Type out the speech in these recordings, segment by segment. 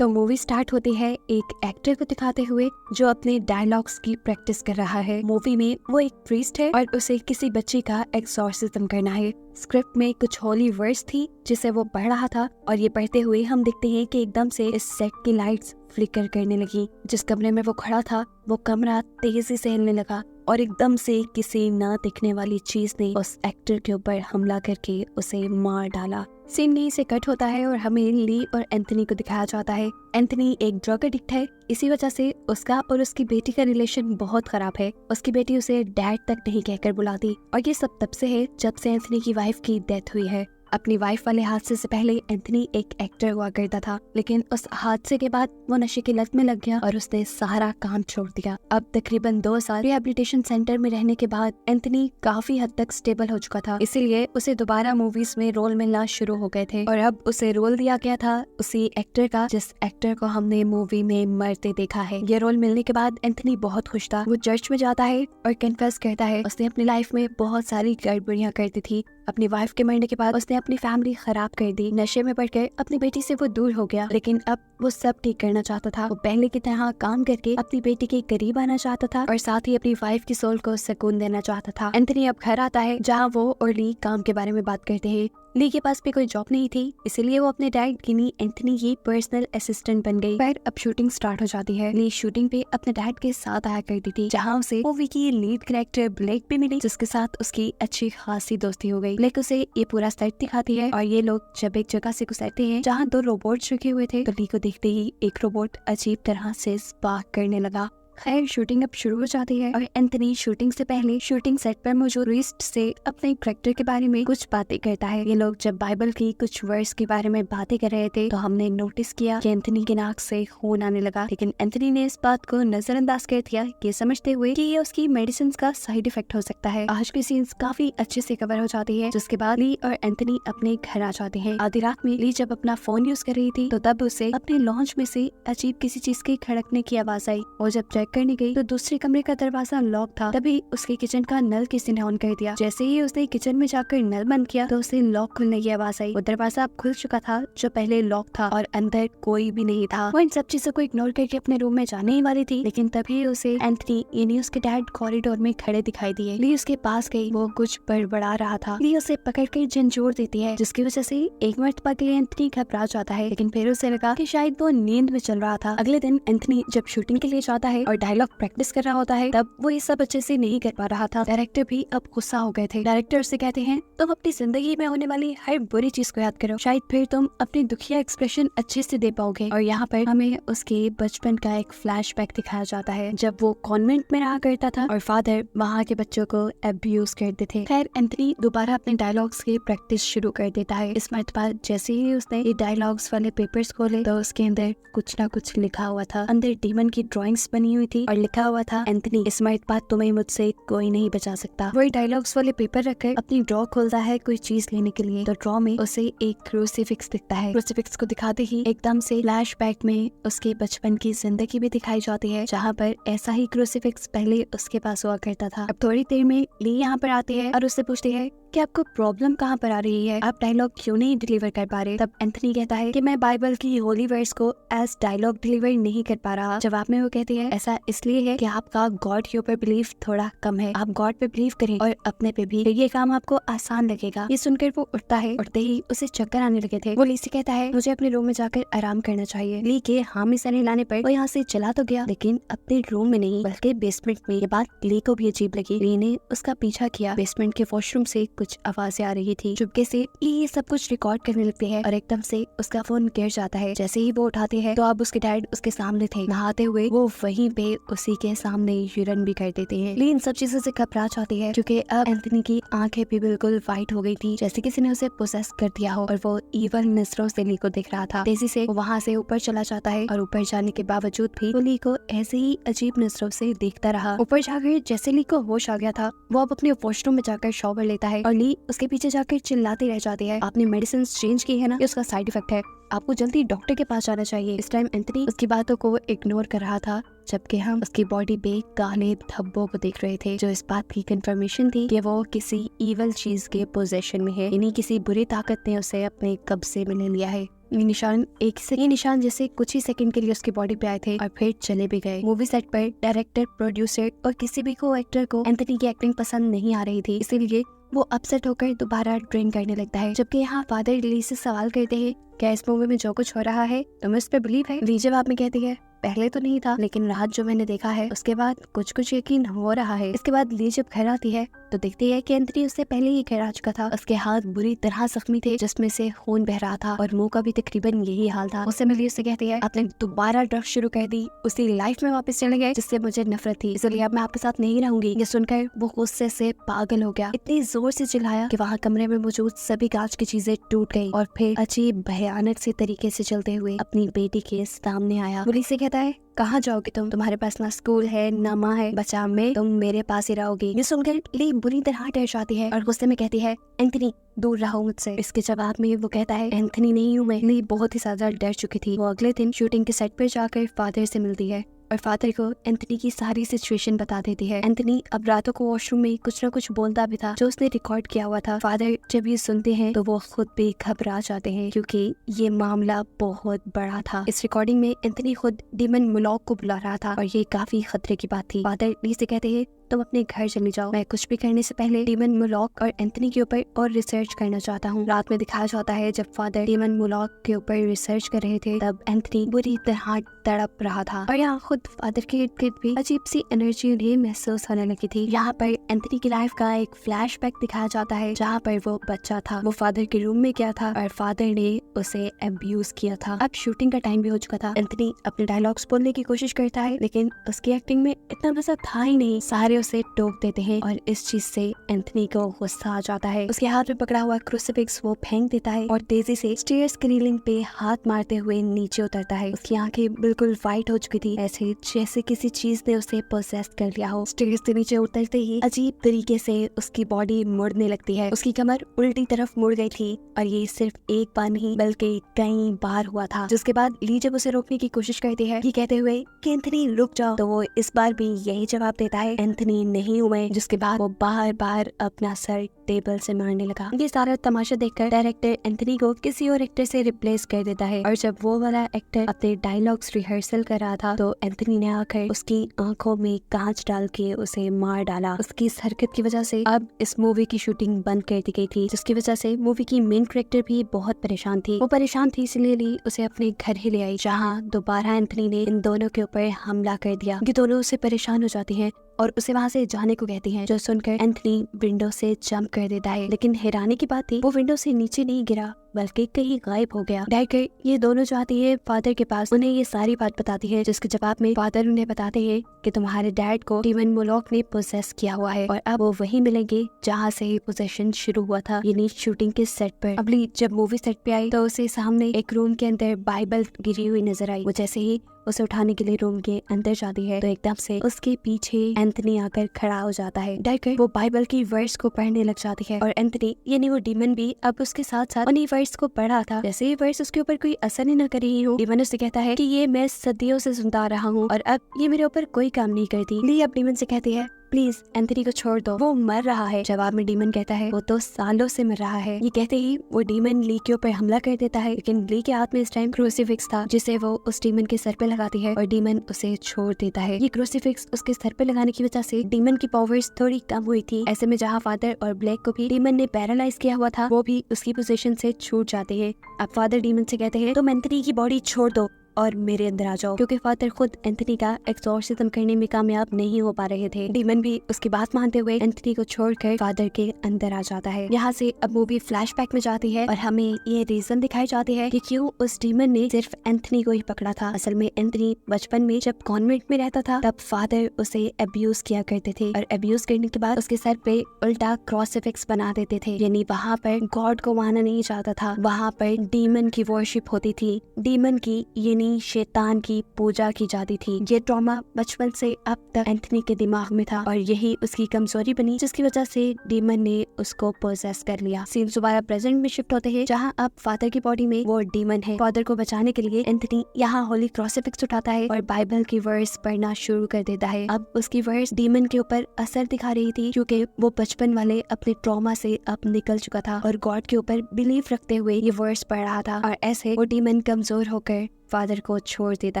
तो movie start होती है एक एक्टर को दिखाते हुए जो अपने डायलॉग्स की प्रैक्टिस कर रहा है। मूवी में वो एक प्रीस्ट है और उसे किसी बच्चे का एक्सॉर्सिज्म करना है। स्क्रिप्ट में कुछ होली वर्ड्स थी जिसे वो पढ़ रहा था और ये पढ़ते हुए हम देखते हैं कि एकदम से इस सेट की लाइट्स फ्लिकर करने लगी। जिस कमरे में वो खड़ा था वो कमरा तेजी से हिलने लगा और एकदम से किसी न दिखने वाली चीज ने उस एक्टर के ऊपर हमला करके उसे मार डाला। सीन यहीं से कट होता है और हमें ली और एंथनी को दिखाया जाता है। एंथनी एक ड्रग एडिक्ट है, इसी वजह से उसका और उसकी बेटी का रिलेशन बहुत खराब है। उसकी बेटी उसे डैड तक नहीं कहकर बुलाती और ये सब तब से है जब से एंथनी की वाइफ की डेथ हुई है। अपनी वाइफ वाले हादसे से पहले एंथनी एक एक्टर हुआ करता था, लेकिन उस हादसे के बाद वो नशे की लत में लग गया और उसने सारा काम छोड़ दिया। अब तकरीबन 2 साल रिहैबिलिटेशन सेंटर में रहने के बाद एंथनी काफी हद तक स्टेबल हो चुका था, इसीलिए उसे दोबारा मूवीज में रोल मिलना शुरू हो गए थे और अब उसे रोल दिया गया था उसी एक्टर का जिस एक्टर को हमने मूवी में मरते देखा है। ये रोल मिलने के बाद एंथनी बहुत खुश था। वो चर्च में जाता है और कन्फेस करता है उसने अपनी लाइफ में बहुत सारी गड़बड़ियां कर दी थी। अपनी वाइफ के मरने के बाद उसने अपनी फैमिली खराब कर दी, नशे में पड़कर अपनी बेटी से वो दूर हो गया, लेकिन अब वो सब ठीक करना चाहता था। वो पहले की तरह काम करके अपनी बेटी के करीब आना चाहता था और साथ ही अपनी वाइफ की सोल को सुकून देना चाहता था। एंथनी अब घर आता है जहाँ वो और ली काम के बारे में बात करते हैं। ली के पास भी कोई जॉब नहीं थी, इसीलिए वो अपने डैड गिनी एंथनी की पर्सनल असिस्टेंट बन गई। फिर अब शूटिंग स्टार्ट हो जाती है। ली शूटिंग पे अपने डैड के साथ आया करती थी, जहाँ उसे मूवी की लीड कैरेक्टर ब्लेक भी मिली, जिसके साथ उसकी अच्छी खासी दोस्ती हो गई। ब्लेक उसे ये पूरा सेट दिखाती है और ये लोग जब एक जगह से गुजरते हैं जहाँ 2 रोबोट रखे हुए थे, तो ली को देखते ही एक रोबोट अजीब तरह से स्पार्क करने लगा। खैर शूटिंग अब शुरू हो जाती है और एंथनी शूटिंग से पहले शूटिंग सेट पर मौजूद टूरिस्ट से अपने कैरेक्टर के बारे में कुछ बातें करता है। ये लोग जब बाइबल की कुछ वर्स के बारे में बातें कर रहे थे तो हमने नोटिस किया कि एंथनी के नाक से खून आने लगा, लेकिन एंथनी ने इस बात को नजरअंदाज कर दिया, ये समझते हुए कि ये उसकी मेडिसिन का साइड इफेक्ट हो सकता है। आज की सीन्स काफी अच्छे से कवर हो जाती है, जिसके बाद ली और एंथनी अपने घर आ जाते हैं। आधी रात में ली जब अपना फोन यूज कर रही थी तो तब उसे अपने लॉन्च में से अजीब किसी चीज के खड़कने की आवाज आई और जब चेक करने गई तो दूसरे कमरे का दरवाजा लॉक था। तभी उसके किचन का नल किसी ने ऑन कर दिया। जैसे ही उसने किचन में जाकर नल बंद किया तो उसे लॉक खुलने की आवाज आई। वो दरवाजा अब खुल चुका था जो पहले लॉक था और अंदर कोई भी नहीं था। वो इन सब चीजों को इग्नोर करके अपने रूम में जाने ही वाली थी, लेकिन तभी उसे एंथनी यानी उसके डैड कॉरिडोर में खड़े दिखाई दिए। ली उसके पास गई, वो कुछ बड़बड़ा रहा था। ली उसे पकड़ कर झंझोड़ देती है, जिसकी वजह से एक मर्तबा के लिए एंथनी घबरा जाता है, लेकिन फिर उसे लगा कि शायद वो नींद में चल रहा था। अगले दिन एंथनी जब शूटिंग के लिए जाता है और डायलॉग प्रैक्टिस कर रहा होता है तब वो ये सब अच्छे से नहीं कर पा रहा था। डायरेक्टर भी अब गुस्सा हो गए थे। डायरेक्टर से कहते हैं तुम अपनी जिंदगी में होने वाली हर बुरी चीज को याद करो, शायद फिर तुम अपनी दुखिया एक्सप्रेशन अच्छे से दे पाओगे। और यहाँ पर हमें उसके बचपन का एक फ्लैशबैक दिखाया जाता है जब वो कॉन्वेंट में रहा करता था और फादर वहाँ के बच्चों को अब्यूज करते थे। खैर एंथनी दोबारा अपने डायलॉग्स की प्रैक्टिस शुरू कर देता है। इस मरतबा जैसे ही उसने ये डायलॉग्स वाले पेपर्स खोले तो उसके अंदर कुछ ना कुछ लिखा हुआ था। अंदर डीमन की ड्राइंग्स बनी हुई थी और लिखा हुआ था एंथनी इस मरतबा तुम्हें मुझसे कोई नहीं बचा सकता। वही डायलॉग्स वाले पेपर रखकर अपनी ड्रॉ खोलता है कोई चीज लेने के लिए, तो ड्रॉ में उसे एक क्रूसीफिक्स दिखता है। क्रूसीफिक्स को दिखाते ही एकदम से फ्लैशबैक में उसके बचपन की जिंदगी भी दिखाई जाती है, जहाँ पर ऐसा ही क्रूसीफिक्स पहले उसके पास हुआ करता था। अब थोड़ी देर में ली यहाँ पर आती है और उससे पूछती है कि आपको प्रॉब्लम कहाँ पर आ रही है, आप डायलॉग क्यों नहीं डिलीवर कर पा रहे। तब एंथनी कहता है कि मैं बाइबल की होली वर्स को एज डायलॉग डिलीवर नहीं कर पा रहा। जवाब में वो कहती है ऐसा इसलिए है कि आपका गॉड के ऊपर बिलीफ थोड़ा कम है, आप गॉड पे बिलीव करें और अपने पे भी, ये काम आपको आसान लगेगा। ये सुनकर वो उठता है, उठते ही उसे चक्कर आने लगे थे। वो ली से कहता है मुझे अपने रूम में जाकर आराम करना चाहिए। ली के हामी से हिलाने पर वो यहाँ से चला तो गया, लेकिन अपने रूम में नहीं बल्कि बेसमेंट में। ये बात ली को भी अजीब लगी। ली ने उसका पीछा किया। बेसमेंट के वॉशरूम से कुछ आवाजें आ रही थी। चुपके से ली ये सब कुछ रिकॉर्ड करने लगती है और एकदम से उसका फोन गिर जाता है। जैसे ही वो उठाते हैं तो अब उसके डैड उसके सामने थे नहाते हुए। वो वहीं पे उसी के सामने यूरिन भी कर देते हैं। ली इन सब चीजों से घबरा जाती है क्योंकि अब एंथनी की आंखें भी बिल्कुल व्हाइट हो गई थी, जैसे किसी ने उसे पोसेस कर दिया हो, और वो इवल नजरों से ली को देख रहा था। तेजी से वो वहाँ से ऊपर चला जाता है और ऊपर जाने के बावजूद भी वो ली को ऐसे ही अजीब नजरों से देखता रहा। ऊपर जाकर जैसे ली को होश आ गया था वो अब अपने वॉशरूम में जाकर शॉवर लेता है और ली उसके पीछे जाकर चिल्लाती रह जाती है आपने मेडिसिन चेंज की है ना, ये उसका साइड इफेक्ट है, आपको जल्दी डॉक्टर के पास जाना चाहिए। इस टाइम एंथनी उसकी बातों को इग्नोर कर रहा था, जबकि हम उसकी बॉडी पे काले धब्बों को देख रहे थे, जो इस बात की कंफर्मेशन थी कि वो किसी इवल चीज के पोजेशन में है, यानी किसी बुरी ताकत ने उसे अपने कब्जे में ले लिया है। ये निशान जैसे कुछ ही सेकंड के लिए उसकी बॉडी पे आए थे और फिर चले भी गए। मूवी सेट पर डायरेक्टर, प्रोड्यूसर और किसी भी को एक्टर को एंथनी की एक्टिंग पसंद नहीं आ रही थी, इसीलिए वो अपसेट होकर दोबारा ड्रिंक करने लगता है। जबकि यहाँ फादर ली से सवाल करते हैं, क्या इस मूवी में जो कुछ हो रहा है तुम्हें इस पे बिलीव है? ली जवाब में कहती है, पहले तो नहीं था, लेकिन रात जो मैंने देखा है उसके बाद कुछ कुछ यकीन हो रहा है। इसके बाद ली जब घर आती है तो देखती है कि एंथनी उससे पहले ही घर आ चुका था। उसके हाथ बुरी तरह जख्मी थे, जिसमें से खून बह रहा था और मुंह का भी तकरीबन यही हाल था। उससे मिली उससे कहती है, आपने दोबारा ड्रग्स शुरू कर दी, उसी लाइफ में वापस चले गए जिससे मुझे नफरत थी, इसलिए अब मैं आपके साथ नहीं रहूंगी। ये सुनकर वो गुस्से से पागल हो गया, इतनी जोर से चिल्लाया कि वहाँ कमरे में मौजूद सभी कांच की चीजें टूट गई और फिर अजीब भयानक से तरीके से चलते हुए अपनी बेटी के सामने आया। पुलिस से कहता है, कहाँ जाओगे तुम? तुम्हारे पास ना स्कूल है ना माँ है, बचा में तुम मेरे पास ही रहोगी। ये सुनकर ली बुरी तरह डर जाती है और गुस्से में कहती है, एंथनी दूर रहो मुझसे। इसके जवाब में वो कहता है, एंथनी नहीं हूँ मैं। ली बहुत ही ज्यादा डर चुकी थी। वो अगले दिन शूटिंग के सेट पर जाकर फादर से मिलती है और फादर को एंथनी की सारी सिचुएशन बता देती है। एंथनी अब रातों को वॉशरूम में कुछ न कुछ बोलता भी था जो उसने रिकॉर्ड किया हुआ था। फादर जब ये सुनते हैं तो वो खुद भी घबरा जाते हैं, क्योंकि ये मामला बहुत बड़ा था। इस रिकॉर्डिंग में एंथनी खुद डीमन मुलॉक को बुला रहा था और ये काफी खतरे की बात थी। फादर ली से कहते हैं, तुम अपने घर चली जाओ, मैं कुछ भी करने से पहले डीमन मुलॉक और एंथनी के ऊपर और रिसर्च करना चाहता हूँ। रात में दिखाया जाता है जब फादर डीमन मुलॉक के ऊपर रिसर्च कर रहे थे, तब एंथनी बुरी तरह तड़प रहा था और यहाँ खुद फादर के इर्द गिर्द भी अजीब सी एनर्जी उन्हें महसूस होने लगी थी। यहाँ पर एंथनी की लाइफ का एक फ्लैशबैक दिखाया जाता है जहाँ पर वो बच्चा था, वो फादर के रूम में गया था और फादर ने उसे अब्यूज किया था। अब शूटिंग का टाइम भी हो चुका था। एंथनी अपने डायलॉग्स बोलने की कोशिश करता है, लेकिन उसकी एक्टिंग में इतना मजा था ही नहीं। सारे उसे टोक देते हैं और इस चीज से एंथनी को गुस्सा आ जाता है। उसके हाथ में पकड़ा हुआ क्रूसिफिक्स वो फेंक देता है और तेजी से स्टेयर्स की रेलिंग पे हाथ मारते हुए नीचे उतरता है। उसकी आंखें बिल्कुल वाइट हो चुकी थी, ऐसे जैसे किसी चीज ने उसे पोसेस कर लिया हो। स्टेयर्स से नीचे उतरते ही अजीब तरीके से उसकी बॉडी मुड़ने लगती है। उसकी कमर उल्टी तरफ मुड़ गई थी और ये सिर्फ एक बार नहीं बल्कि कई बार हुआ था। जिसके बाद ली जब उसे रोकने की कोशिश करती है, ये कहते हुए कि एंथनी रुक जाओ, तो वो इस बार भी यही जवाब देता है, एंथनी नहीं हूँ मैं। जिसके बाद वो बार बार अपना सर टेबल से मारने लगा। ये सारा तमाशा देखकर डायरेक्टर एंथनी को किसी और एक्टर से रिप्लेस कर देता है और जब वो वाला एक्टर अपने डायलॉग्स रिहर्सल कर रहा था तो एंथनी ने आकर उसकी आंखों में कांच डाल के उसे मार डाला। उसकी इस हरकत की वजह से अब इस मूवी की शूटिंग बंद कर दी गई थी, जिसकी वजह से मूवी की मेन कैरेक्टर भी बहुत परेशान थी। वो परेशान थी इसलिए ली उसे अपने घर ही ले आई, जहाँ दोबारा एंथनी ने इन दोनों के ऊपर हमला कर दिया। ये दोनों उसे परेशान हो जाती हैं और उसे वहाँ से जाने को कहती हैं, जो सुनकर एंथनी विंडो से जंप कर देता है। लेकिन हैरानी की बात थी, वो विंडो से नीचे नहीं गिरा बल्कि कहीं गायब हो गया। डायरेक्टर ये दोनों जाती है फादर के पास, उन्हें ये सारी बात बताती है, जिसके जवाब में फादर उन्हें बताते हैं कि तुम्हारे डैड को डीमन मुलॉक ने पोसेस किया हुआ है और अब वो वहीं मिलेंगे जहाँ से पोसेशन शुरू हुआ था, यानी शूटिंग के सेट पर। अगली जब मूवी सेट पे आई तो उसे सामने एक रूम के अंदर बाइबल गिरी हुई नजर आई। वो जैसे ही उसे उठाने के लिए रूम के अंदर जाती है तो एकदम से उसके पीछे एंथनी आकर खड़ा हो जाता है। डायरेक्टर वो बाइबल की वर्ड्स को पढ़ने लग जाती है और एंथनी यानी वो डीमन भी अब उसके साथ साथ उन्हीं वर्ड्स को पढ़ा था। जैसे ये वर्ड्स उसके ऊपर कोई असर ही न कर रही हो, डीमन उससे कहता है कि ये मैं सदियों से सुनता रहा हूँ और अब ये मेरे ऊपर कोई काम नहीं करती। ली अब डीमन से कहती है, प्लीज एंथनी को छोड़ दो, वो मर रहा है। जवाब में डीमन कहता है, वो तो सालों से मर रहा है। ये कहते ही वो डीमन ली के ऊपर हमला कर देता है, लेकिन ली के हाथ में इस टाइम क्रूसीफिक्स था, जिसे वो उस डीमन के सर पे लगाती है और डीमन उसे छोड़ देता है। ये क्रूसीफिक्स उसके सर पे लगाने की वजह से डीमन की पावर्स थोड़ी कम हुई थी। ऐसे में जहाँ फादर और ब्लैक को भी डीमन ने पैरालाइज किया हुआ था, वो भी उसकी पोजीशन से छूट जाते हैं। अब फादर डीमन से कहते हैं, तुम एंथनी की बॉडी छोड़ दो और मेरे अंदर आ जाओ, क्योंकि फादर खुद एंथनी का एक्सॉर्सिज्म करने में कामयाब नहीं हो पा रहे थे। डीमन भी उसकी बात मानते हुए एंथनी को छोड़कर फादर के अंदर आ जाता है। यहाँ से अब मूवी फ्लैशबैक में जाती है और हमें ये रीजन दिखाई जाती है कि क्यों उस डीमन ने सिर्फ एंथनी को ही पकड़ा था। असल में एंथनी बचपन में जब कॉन्वेंट में रहता था तब फादर उसे अब्यूज किया करते थे और अब्यूज करने के बाद उसके सर पे उल्टा क्रॉसिफिक्स बना देते थे, यानी वहाँ पर गॉड को माना नहीं जाता था, वहाँ पर डीमन की वर्शिप होती थी। डीमन की यानी कहीं शैतान की पूजा की जाती थी। ये ट्रॉमा बचपन से अब तक एंथनी के दिमाग में था और यही उसकी कमजोरी बनी, जिसकी वजह से डीमन ने उसको पोजेस कर लिया। सीन दोबारा प्रेजेंट में शिफ्ट होते हैं, जहाँ अब फादर की बॉडी में वो डीमन है। फादर को बचाने के लिए एंथनी यहाँ होली क्रूसीफिक्स उठाता है और बाइबल की वर्स पढ़ना शुरू कर देता है। अब उसकी वर्स डीमन के ऊपर असर दिखा रही थी, क्योंकि वो बचपन वाले अपने ट्रॉमा से अब निकल चुका था और गॉड के ऊपर बिलीव रखते हुए ये वर्स पढ़ रहा था, और ऐसे वो डीमन कमजोर होकर फादर को छोड़ देता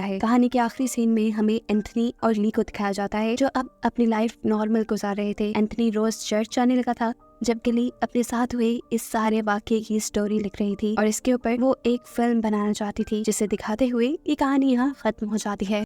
है। कहानी के आखिरी सीन में हमें एंथनी और ली को दिखाया जाता है, जो अब अपनी लाइफ नॉर्मल गुजार रहे थे। एंथनी रोज चर्च जाने लगा था, जबकि ली अपने साथ हुए इस सारे वाक्य की स्टोरी लिख रही थी और इसके ऊपर वो एक फिल्म बनाना चाहती थी, जिसे दिखाते हुए ये कहानी यहाँ खत्म हो जाती है।